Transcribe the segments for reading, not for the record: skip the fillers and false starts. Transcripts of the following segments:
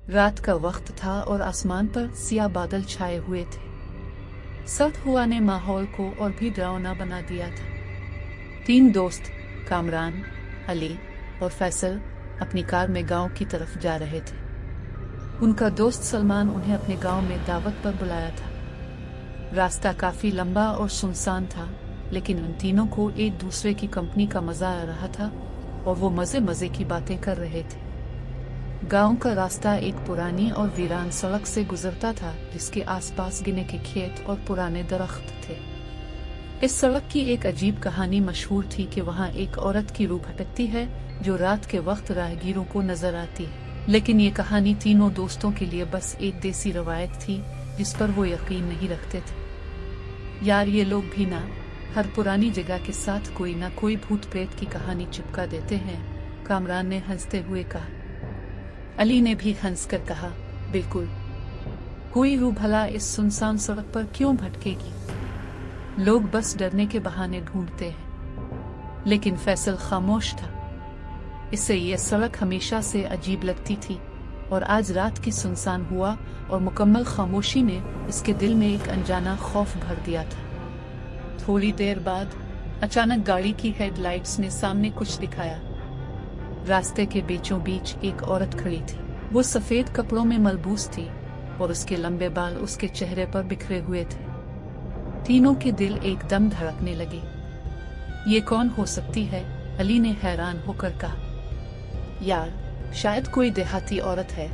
रात का वक्त था और आसमान पर सियाह बादल छाए हुए थे। सर्द हवा ने माहौल को और भी डरावना बना दिया था। तीन दोस्त कामरान, अली और फैसल अपनी कार में गांव की तरफ जा रहे थे। उनका दोस्त सलमान उन्हें अपने गांव में दावत पर बुलाया था। रास्ता काफी लंबा और सुनसान था, लेकिन उन तीनों को एक दूसरे की कंपनी का मजा आ रहा था और वो मजे मजे की बातें कर रहे थे। गांव का रास्ता एक पुरानी और वीरान सड़क से गुजरता था, जिसके आसपास गिने के खेत और पुराने दरख्त थे। इस सड़क की एक अजीब कहानी मशहूर थी कि वहां एक औरत की रूह भटकती है जो रात के वक्त राहगीरों को नजर आती है। लेकिन ये कहानी तीनों दोस्तों के लिए बस एक देसी रवायत थी जिस पर वो यकीन नहीं रखते थे। यार, ये लोग भी ना हर पुरानी जगह के साथ कोई ना कोई भूत प्रेत की कहानी चिपका देते हैं, कामरान ने हंसते हुए कहा। अली ने भी हंसकर कहा, बिल्कुल, कोई रूह भला इस सुनसान सड़क पर क्यों भटकेगी? लोग बस डरने के बहाने ढूंढते हैं। लेकिन फैसल खामोश था। इससे यह सड़क हमेशा से अजीब लगती थी और आज रात की सुनसान हुआ और मुकम्मल खामोशी ने इसके दिल में एक अनजाना खौफ भर दिया था। थोड़ी देर बाद अचानक गाड़ी की हेडलाइट्स ने सामने कुछ दिखाया। रास्ते के बीचों बीच एक औरत खड़ी थी। वो सफेद कपड़ों में मलबूस थी और उसके लंबे बाल उसके चेहरे पर बिखरे हुए थे। तीनों के दिल एकदम धड़कने लगे। ये कौन हो सकती है? अली ने हैरान होकर कहा। यार, शायद कोई देहाती औरत है,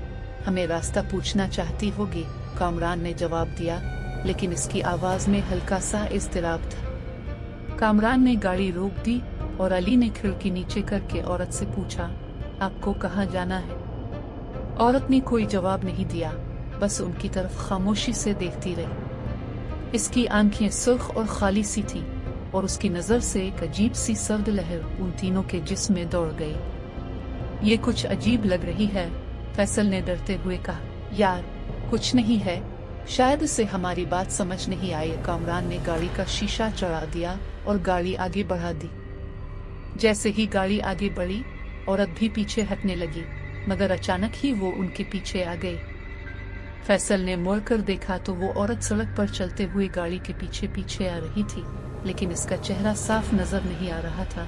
हमें रास्ता पूछना चाहती होगी, कामरान ने जवाब दिया, लेकिन इसकी आवाज में हल्का सा इज़्तिराब था। कामरान ने गाड़ी रोक दी और अली ने खिड़की नीचे करके औरत से पूछा, आपको कहाँ जाना है? औरत ने कोई जवाब नहीं दिया, बस उनकी तरफ खामोशी से देखती रही। इसकी आंखें सुर्ख और खाली सी थी और उसकी नजर से एक अजीब सी सर्द लहर उन तीनों के जिस्म में दौड़ गई। ये कुछ अजीब लग रही है, फैसल ने डरते हुए कहा। यार, कुछ नहीं है, शायद इसे हमारी बात समझ नहीं आई। कामरान ने गाड़ी का शीशा चढ़ा दिया और गाड़ी आगे बढ़ा दी। जैसे ही गाड़ी आगे बढ़ी, औरत भी पीछे हटने लगी, मगर अचानक ही वो उनके पीछे आ गई। फैसल ने मुड़कर देखा तो वो औरत सड़क पर चलते हुए गाड़ी के पीछे पीछे आ रही थी, लेकिन इसका चेहरा साफ नजर नहीं आ रहा था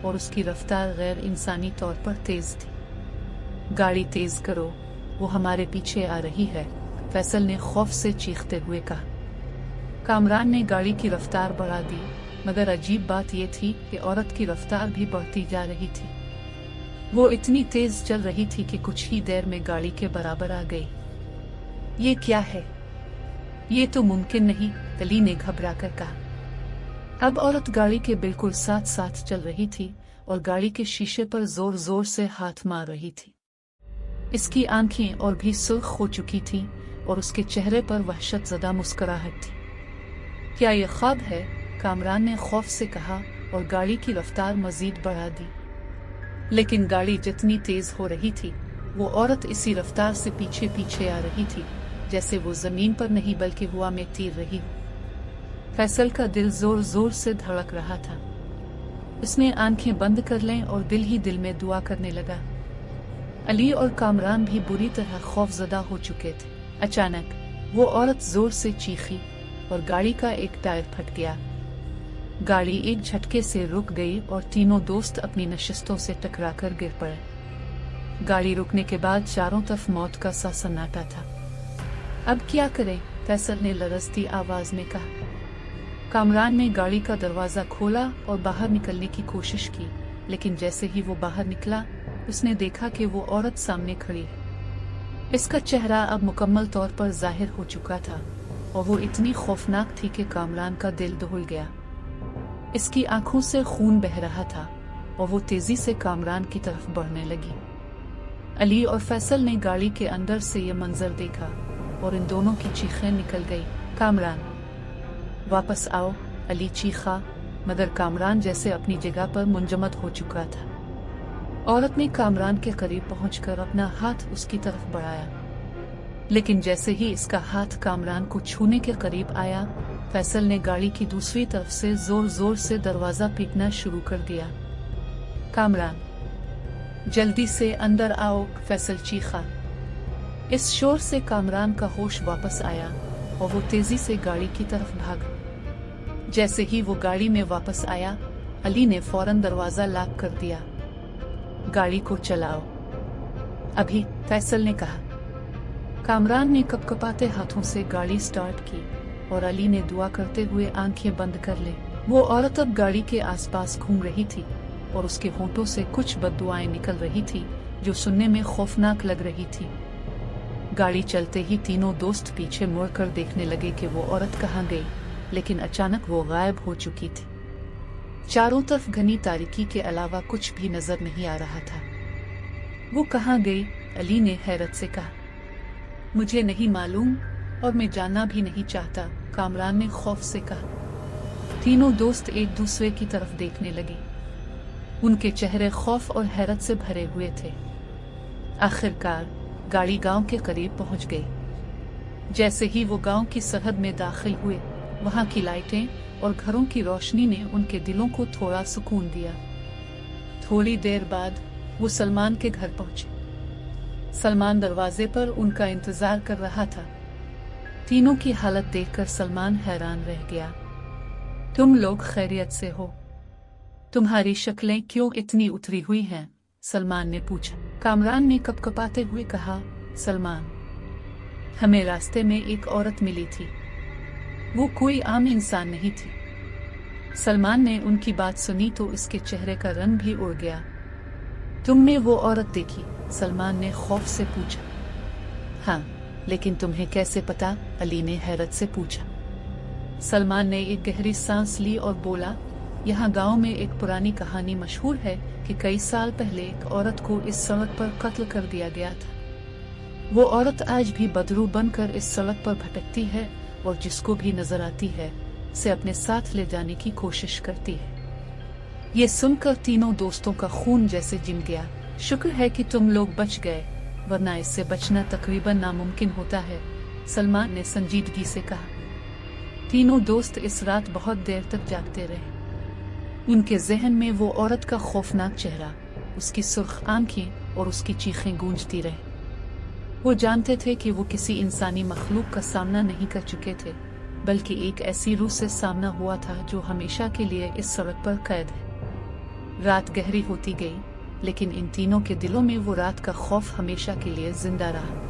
और उसकी रफ्तार गैर इंसानी तौर पर तेज थी। गाड़ी तेज करो, वो हमारे पीछे आ रही है, फैसल ने खौफ से चीखते हुए कहा। कामरान ने गाड़ी की रफ्तार बढ़ा दी, मगर अजीब बात यह थी कि औरत की रफ्तार भी बढ़ती जा रही थी। वो इतनी तेज चल रही थी कि कुछ ही देर में गाड़ी के बराबर आ गई। ये क्या है? ये तो मुमकिन नहीं, अली ने घबराकर कहा। अब औरत गाड़ी के बिल्कुल साथ साथ चल रही थी और गाड़ी के शीशे पर जोर जोर से हाथ मार रही थी। इसकी आंखें और भी सुर्ख हो चुकी थीं और उसके चेहरे पर वहशतज़दा मुस्कुराहट थी। क्या ये ख्वाब है? कामरान ने खौफ से कहा और गाड़ी की रफ्तार मजीद बढ़ा दी। लेकिन गाड़ी जितनी तेज हो रही थी, वो औरत इसी रफ्तार से पीछे पीछे आ रही थी, जैसे वो जमीन पर नहीं बल्कि हवा में तीर रही हो। फैसल का दिल जोर जोर से धड़क रहा था। उसने आंखें बंद कर लें और दिल ही दिल में दुआ करने लगा। अली और कामरान भी बुरी तरह खौफजदा हो चुके थे। अचानक वो औरत जोर से चीखी और गाड़ी का एक टायर फट गया। गाड़ी एक झटके से रुक गई और तीनों दोस्त अपनी नशिस्तों से टकराकर गिर पड़े। गाड़ी रुकने के बाद चारों तरफ मौत का सा सन्नाटा था। अब क्या करें? फैसल ने लरजती आवाज में कहा। कामरान ने गाड़ी का दरवाजा खोला और बाहर निकलने की कोशिश की, लेकिन जैसे ही वो बाहर निकला, उसने देखा कि वो औरत सामने खड़ी है। इसका चेहरा अब मुकम्मल तौर पर जाहिर हो चुका था और वो इतनी खौफनाक थी कि कामरान का दिल दहल गया। इसकी आंखों से खून बह रहा था और वो तेजी से कामरान की तरफ बढ़ने लगी। अली और फैसल ने गाड़ी के अंदर से ये मंजर देखा और इन दोनों की चीखें निकल गई। कामरान, वापस आओ, अली चीखा, मगर कामरान जैसे अपनी जगह पर मुंजमद हो चुका था। औरत ने कामरान के करीब पहुंचकर अपना हाथ उसकी तरफ बढ़ाया, लेकिन जैसे ही इसका हाथ कामरान को छूने के करीब आया, फैसल ने गाड़ी की दूसरी तरफ से जोर जोर से दरवाजा पीटना शुरू कर दिया। कामरान, जल्दी से अंदर आओ, फैसल चीखा। इस शोर से कामरान का होश वापस आया और वो तेजी से गाड़ी की तरफ भागा। जैसे ही वो गाड़ी में वापस आया, अली ने फौरन दरवाजा लॉक कर दिया। गाड़ी को चलाओ अभी, फैसल ने कहा। कामरान ने कपकपाते हाथों से गाड़ी स्टार्ट की और अली ने दुआ करते हुए आंखें बंद कर ली। वो औरत अब गाड़ी के आसपास घूम रही थी और उसके होंठों से कुछ बददुआएं निकल रही थी जो सुनने में खौफनाक लग रही थी। गाड़ी चलते ही तीनों दोस्त पीछे मुड़कर देखने लगे कि वो औरत कहाँ गई, लेकिन अचानक वो गायब हो चुकी थी। चारों तरफ घनी तारीकी के अलावा कुछ भी नजर नहीं आ रहा था। वो कहाँ गई? अली ने हैरत से कहा। मुझे नहीं मालूम और मैं जानना भी नहीं चाहता, कामरान ने खौफ से कहा। तीनों दोस्त एक दूसरे की तरफ देखने लगे। उनके चेहरे खौफ और हैरत से भरे हुए थे। आखिरकार गाड़ी गांव के करीब पहुंच गई। जैसे ही वो गांव की सरहद में दाखिल हुए, वहां की लाइटें और घरों की रोशनी ने उनके दिलों को थोड़ा सुकून दिया। थोड़ी देर बाद वो सलमान के घर पहुंचे। सलमान दरवाजे पर उनका इंतजार कर रहा था। तीनों की हालत देखकर सलमान हैरान रह गया। तुम लोग खैरियत से हो? तुम्हारी शक्लें क्यों इतनी उतरी हुई हैं? सलमान ने पूछा। कामरान ने कपकपाते हुए कहा, सलमान, हमें रास्ते में एक औरत मिली थी। वो कोई आम इंसान नहीं थी। सलमान ने उनकी बात सुनी तो उसके चेहरे का रंग भी उड़ गया। तुमने वो औरत देखी? सलमान ने खौफ से पूछा। हाँ, लेकिन तुम्हें कैसे पता? अली ने हैरत से पूछा। सलमान ने एक गहरी सांस ली और बोला, यहाँ गांव में एक पुरानी कहानी मशहूर है कि कई साल पहले एक औरत को इस सड़क पर कत्ल कर दिया गया था। वो औरत आज भी बदरू बनकर इस सड़क पर भटकती है और जिसको भी नजर आती है उसे अपने साथ ले जाने की कोशिश करती है। ये सुनकर तीनों दोस्तों का खून जैसे जिम गया। शुक्र है कि तुम लोग बच गए, वरना इससे बचना तकरीबन नामुमकिन होता है, सलमान ने संजीदगी से कहा। तीनों दोस्त इस रात बहुत देर तक जागते रहे। उनके जहन में वो औरत का खौफनाक चेहरा, उसकी सुर्ख आंखें और उसकी चीखें गूंजती रही। वो जानते थे कि वो किसी इंसानी मखलूक का सामना नहीं कर चुके थे, बल्कि एक ऐसी रूह से सामना हुआ था जो हमेशा के लिए इस सड़क पर कैद है। रात गहरी होती गई, लेकिन इन तीनों के दिलों में वो रात का खौफ हमेशा के लिए जिंदा रहा।